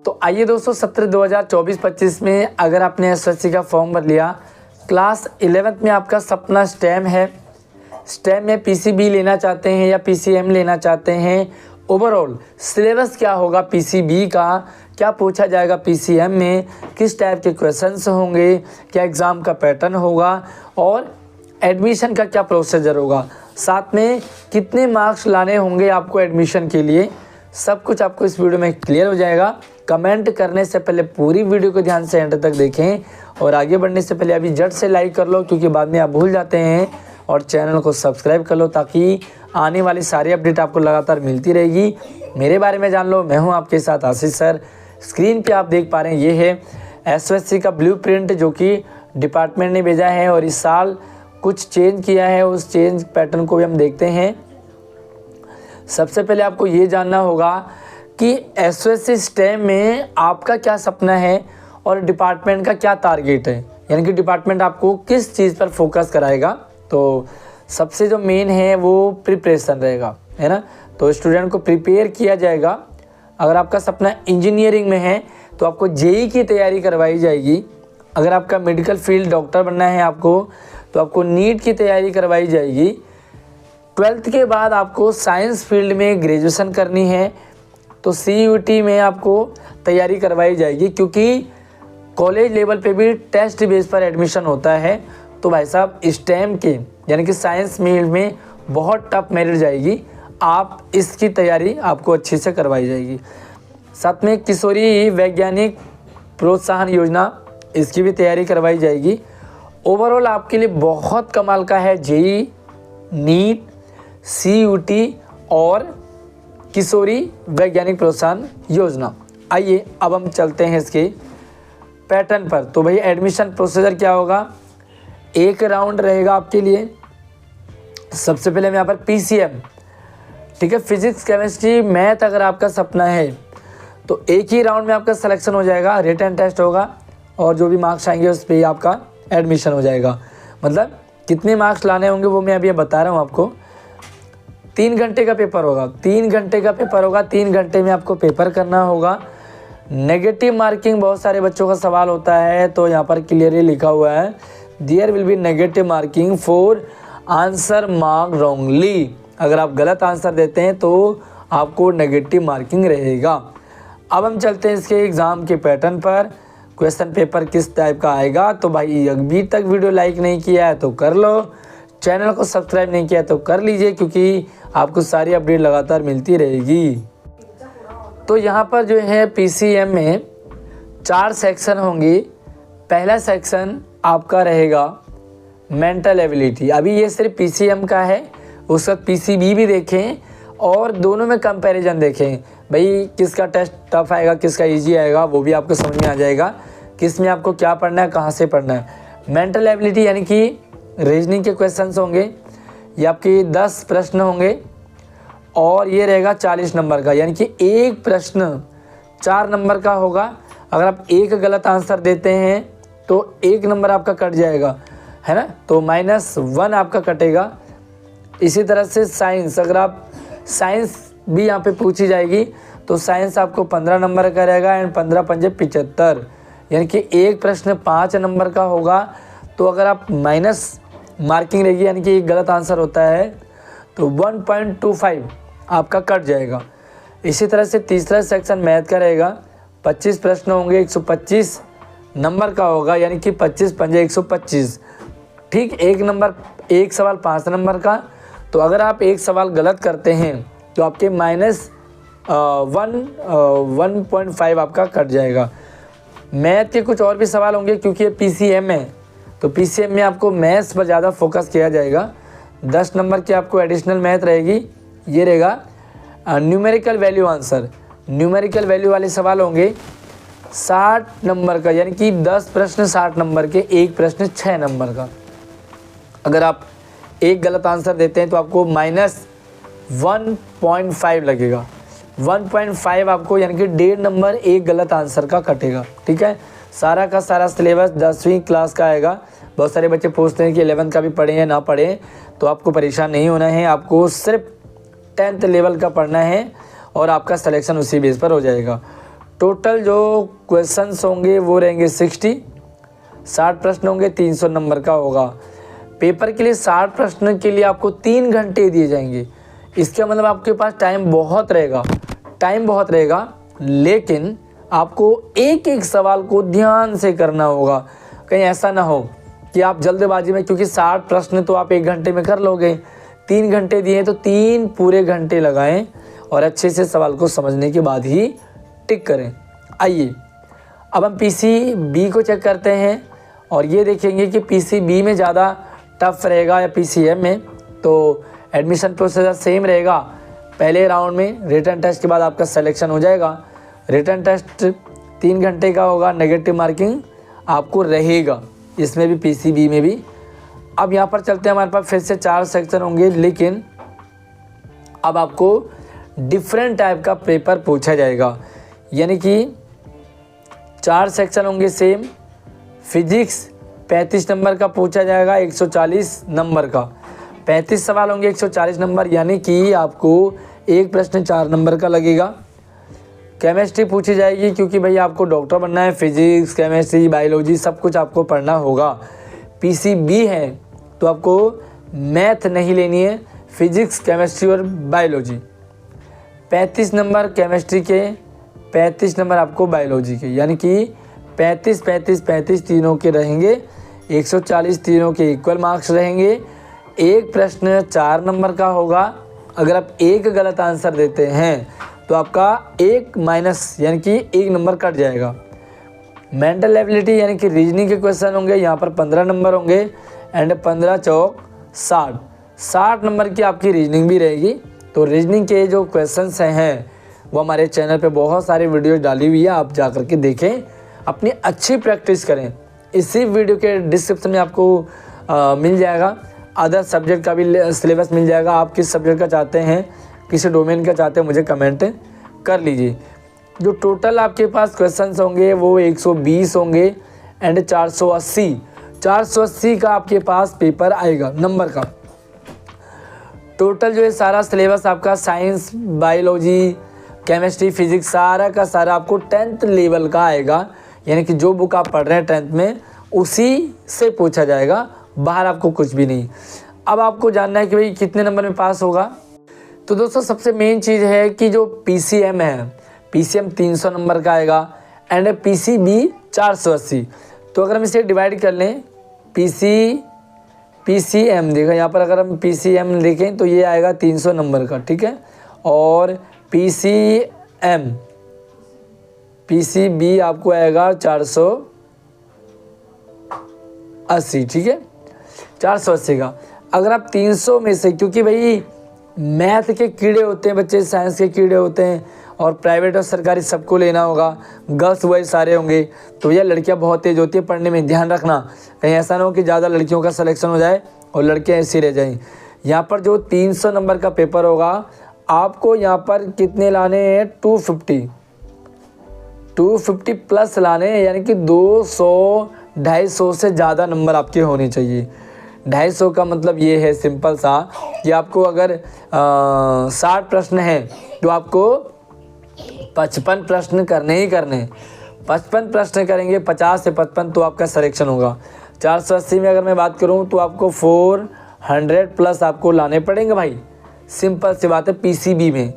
तो आइए दोस्तों, सत्र 2024-25 में अगर आपने एसएससी का फॉर्म भर लिया, क्लास 11th में आपका सपना स्टेम है, स्टेम में पीसीबी लेना चाहते हैं या पीसीएम लेना चाहते हैं, ओवरऑल सिलेबस क्या होगा पीसीबी का, क्या पूछा जाएगा पीसीएम में, किस टाइप के क्वेश्चंस होंगे, क्या एग्ज़ाम का पैटर्न होगा और एडमिशन का क्या प्रोसीजर होगा, साथ में कितने मार्क्स लाने होंगे आपको एडमिशन के लिए, सब कुछ आपको इस वीडियो में क्लियर हो जाएगा। कमेंट करने से पहले पूरी वीडियो को ध्यान से एंड तक देखें और आगे बढ़ने से पहले अभी झट से लाइक कर लो, क्योंकि बाद में आप भूल जाते हैं, और चैनल को सब्सक्राइब कर लो ताकि आने वाली सारी अपडेट आपको लगातार मिलती रहेगी। मेरे बारे में जान लो, मैं हूं आपके साथ आशीष सर। स्क्रीन पे आप देख पा रहे हैं, ये है एसएससी का ब्लूप्रिंट जो कि डिपार्टमेंट ने भेजा है और इस साल कुछ चेंज किया है, उस चेंज पैटर्न को भी हम देखते हैं। सबसे पहले आपको ये जानना होगा कि एसएससी स्टेम में आपका क्या सपना है और डिपार्टमेंट का क्या टारगेट है, यानी कि डिपार्टमेंट आपको किस चीज़ पर फोकस कराएगा। तो सबसे जो मेन है वो प्रिपरेशन रहेगा, है ना। तो स्टूडेंट को प्रिपेयर किया जाएगा। अगर आपका सपना इंजीनियरिंग में है तो आपको जेई की तैयारी करवाई जाएगी। अगर आपका मेडिकल फील्ड डॉक्टर बनना है आपको, तो आपको नीट की तैयारी करवाई जाएगी। 12th के बाद आपको साइंस फील्ड में ग्रेजुएशन करनी है तो सीयूटी में आपको तैयारी करवाई जाएगी, क्योंकि कॉलेज लेवल पे भी टेस्ट बेस पर एडमिशन होता है। तो भाई साहब स्टेम के यानी कि साइंस फील्ड में बहुत टफ मेरिट जाएगी, आप इसकी तैयारी आपको अच्छे से करवाई जाएगी। साथ में किशोरी वैज्ञानिक प्रोत्साहन योजना, इसकी भी तैयारी करवाई जाएगी। ओवरऑल आपके लिए बहुत कमाल का है जेई, नीट, सीयूटी और किशोरी वैज्ञानिक प्रोत्साहन योजना। आइए अब हम चलते हैं इसके पैटर्न पर। तो भाई एडमिशन प्रोसीजर क्या होगा, एक राउंड रहेगा आपके लिए। सबसे पहले हम यहाँ पर पीसीएम, ठीक है, फिजिक्स केमिस्ट्री मैथ अगर आपका सपना है तो एक ही राउंड में आपका सिलेक्शन हो जाएगा, रिटन टेस्ट होगा और जो भी मार्क्स आएंगे उस पर ही आपका एडमिशन हो जाएगा। मतलब कितने मार्क्स लाने होंगे वो मैं अभी बता रहा हूँ आपको। 3 घंटे का पेपर होगा, 3 घंटे का पेपर होगा, 3 घंटे में आपको पेपर करना होगा। नेगेटिव मार्किंग बहुत सारे बच्चों का सवाल होता है, तो यहाँ पर क्लियरली लिखा हुआ है there will be negative marking for answer mark wrongly. अगर आप गलत आंसर देते हैं तो आपको नेगेटिव मार्किंग रहेगा। अब हम चलते हैं इसके एग्ज़ाम के पैटर्न पर। क्वेश्चन पेपर किस टाइप का आएगा, तो भाई अभी तक वीडियो लाइक नहीं किया है तो कर लो, चैनल को सब्सक्राइब नहीं किया तो कर लीजिए, क्योंकि आपको सारी अपडेट लगातार मिलती रहेगी। तो यहाँ पर जो है पीसीएम में 4 सेक्शन होंगे। पहला सेक्शन आपका रहेगा मेंटल एबिलिटी। अभी ये सिर्फ पीसीएम का है, उस वक्त पीसीबी भी देखें और दोनों में कंपैरिजन देखें, भाई किसका टेस्ट टफ आएगा किसका इजी आएगा, वो भी आपको समझ में आ जाएगा किस में आपको क्या पढ़ना है, कहाँ से पढ़ना है। मेंटल एबिलिटी यानी कि रीजनिंग के क्वेश्चंस होंगे, ये आपके 10 प्रश्न होंगे और ये रहेगा 40 नंबर का, यानी कि एक प्रश्न 4 नंबर का होगा। अगर आप एक गलत आंसर देते हैं तो 1 नंबर आपका कट जाएगा, है ना, तो -1 आपका कटेगा। इसी तरह से साइंस, अगर आप साइंस भी यहाँ पे पूछी जाएगी तो साइंस आपको 15 नंबर का रहेगा एंड 15 पंजे 75, यानी कि एक प्रश्न 5 नंबर का होगा। तो अगर आप माइनस मार्किंग रहेगी, यानी कि एक गलत आंसर होता है तो 1.25 आपका कट जाएगा। इसी तरह से तीसरा सेक्शन मैथ का रहेगा, 25 प्रश्न होंगे, 125 नंबर का होगा, यानी कि 25 पंजे 125। ठीक, एक सवाल 5 नंबर का, तो अगर आप एक सवाल गलत करते हैं तो आपके -1.5 आपका कट जाएगा। मैथ के कुछ और भी सवाल होंगे क्योंकि ये पीसीएम है, तो पीसीएम में आपको मैथ्स पर ज़्यादा फोकस किया जाएगा। 10 नंबर की आपको एडिशनल मैथ रहेगी। ये रहेगा numerical value answer, numerical value वाले सवाल होंगे 60 नंबर का, यानी कि 10 प्रश्न 60 नंबर के, एक प्रश्न 6 नंबर का। अगर आप एक गलत आंसर देते हैं तो आपको -1.5 लगेगा, 1.5 आपको, यानी कि 1.5 नंबर एक गलत आंसर का कटेगा। ठीक है, सारा का सारा सिलेबस 10वीं क्लास का आएगा। बहुत सारे बच्चे पूछते हैं कि 11th का भी पढ़ें या ना पढ़ें, तो आपको परेशान नहीं होना है, आपको सिर्फ 10th लेवल का पढ़ना है और आपका सिलेक्शन उसी बेस पर हो जाएगा। टोटल जो क्वेश्चंस होंगे वो रहेंगे 60 प्रश्न होंगे, 300 नंबर का होगा। पेपर के लिए 60 प्रश्न के लिए आपको 3 घंटे दिए जाएंगे। इसका मतलब आपके पास टाइम बहुत रहेगा, लेकिन आपको एक एक सवाल को ध्यान से करना होगा। कहीं ऐसा ना हो कि आप जल्दबाजी में, क्योंकि 60 प्रश्न तो आप 1 घंटे में कर लोगे, 3 घंटे दिए तो 3 पूरे घंटे लगाएं और अच्छे से सवाल को समझने के बाद ही टिक करें। आइए अब हम PCB को चेक करते हैं और ये देखेंगे कि PCB में ज़्यादा टफ रहेगा या PCM में। तो एडमिशन प्रोसीजर सेम रहेगा। पहले राउंड में रिटन टेस्ट के बाद आपका सिलेक्शन हो जाएगा। रिटन टेस्ट 3 घंटे का होगा, नेगेटिव मार्किंग आपको रहेगा इसमें भी, PCB में भी। अब यहाँ पर चलते हैं, हमारे पास फिर से 4 सेक्शन होंगे, लेकिन अब आपको डिफरेंट टाइप का पेपर पूछा जाएगा। यानी कि 4 सेक्शन होंगे सेम। फिजिक्स 35 नंबर का पूछा जाएगा, 140 नंबर का। 35 सवाल होंगे, 140 नंबर, यानी कि आपको एक प्रश्न 4 नंबर का लगेगा। केमिस्ट्री पूछी जाएगी, क्योंकि भाई आपको डॉक्टर बनना है। फिजिक्स, केमिस्ट्री, बायोलॉजी सब कुछ आपको पढ़ना होगा। PCB है तो आपको मैथ नहीं लेनी है, फिजिक्स, केमिस्ट्री और बायोलॉजी। 35 नंबर केमिस्ट्री के, 35 नंबर आपको बायोलॉजी के, यानी कि 35, 35, 35 तीनों के रहेंगे। 140 तीनों के इक्वल मार्क्स रहेंगे। एक प्रश्न 4 नंबर का होगा। अगर आप एक गलत आंसर देते हैं तो आपका 1 माइनस यानी कि 1 नंबर कट जाएगा। मेंटल एबिलिटी यानी कि रीजनिंग के क्वेश्चन होंगे, यहाँ पर 15 नंबर होंगे एंड 15 चौक 60 नंबर की आपकी रीजनिंग भी रहेगी। तो रीजनिंग के जो क्वेश्चंस हैं वो हमारे चैनल पे बहुत सारी वीडियो डाली हुई है, आप जा कर के देखें, अपनी अच्छी प्रैक्टिस करें। इसी वीडियो के डिस्क्रिप्शन में आपको मिल जाएगा, अदर सब्जेक्ट का भी सिलेबस मिल जाएगा। आप किस सब्जेक्ट का चाहते हैं, किसी डोमेन का चाहते हैं, मुझे कमेंट कर लीजिए। जो टोटल आपके पास क्वेश्चंस होंगे वो 120 होंगे एंड 480 का आपके पास पेपर आएगा नंबर का। टोटल जो है सारा सिलेबस आपका साइंस, बायोलॉजी, केमिस्ट्री, फिजिक्स सारा का सारा आपको 10th लेवल का आएगा। यानी कि जो बुक आप पढ़ रहे हैं 10th में उसी से पूछा जाएगा, बाहर आपको कुछ भी नहीं। अब आपको जानना है कि भाई कितने नंबर में पास होगा। तो दोस्तों सबसे मेन चीज़ है कि जो PCM है, PCM 300 नंबर का आएगा एंड PCB 480। तो अगर हम इसे डिवाइड कर लें, PCM देखो यहाँ पर, अगर हम PCM लिखें तो ये आएगा 300 नंबर का, ठीक है। और PCB आपको आएगा 480, ठीक है, 480 का। अगर आप 300 में से, क्योंकि भाई मैथ के कीड़े होते हैं बच्चे, साइंस के कीड़े होते हैं, और प्राइवेट और सरकारी सबको लेना होगा, गर्ल्स बॉयज सारे होंगे, तो भैया लड़कियां बहुत तेज़ होती है पढ़ने में, ध्यान रखना कहीं ऐसा ना हो कि ज़्यादा लड़कियों का सिलेक्शन हो जाए और लड़कियां ऐसी रह जाएं। यहाँ पर जो 300 नंबर का पेपर होगा आपको यहाँ पर कितने लाने हैं, 250 प्लस लाने हैं, यानी कि 200-250 से ज़्यादा नंबर आपके होने चाहिए। 250 का मतलब ये है सिंपल सा कि आपको अगर 60 प्रश्न हैं तो आपको 55 प्रश्न करने ही करने। 55 प्रश्न करेंगे, 50 से 55 तो आपका सिलेक्शन होगा। 480 में अगर मैं बात करूं तो आपको 400 प्लस आपको लाने पड़ेंगे भाई, सिंपल सी बात है PCB में।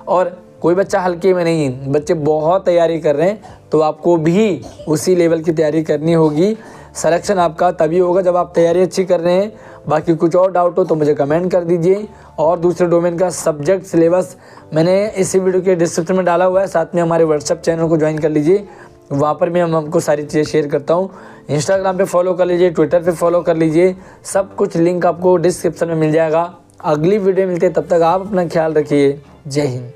और कोई बच्चा हल्के में नहीं, बच्चे बहुत तैयारी कर रहे हैं, तो आपको भी उसी लेवल की तैयारी करनी होगी। सिलेक्शन आपका तभी होगा जब आप तैयारी अच्छी कर रहे हैं। बाकी कुछ और डाउट हो तो मुझे कमेंट कर दीजिए। और दूसरे डोमेन का सब्जेक्ट सिलेबस मैंने इसी वीडियो के डिस्क्रिप्शन में डाला हुआ है, साथ में हमारे व्हाट्सएप चैनल को ज्वाइन कर लीजिए, वहाँ पर भी हमको सारी चीज़ें शेयर करता हूँ। इंस्टाग्राम पे फॉलो कर लीजिए, ट्विटर पे फॉलो कर लीजिए, सब कुछ लिंक आपको डिस्क्रिप्शन में मिल जाएगा। अगली वीडियो मिलती है, तब तक आप अपना ख्याल रखिए। जय हिंद।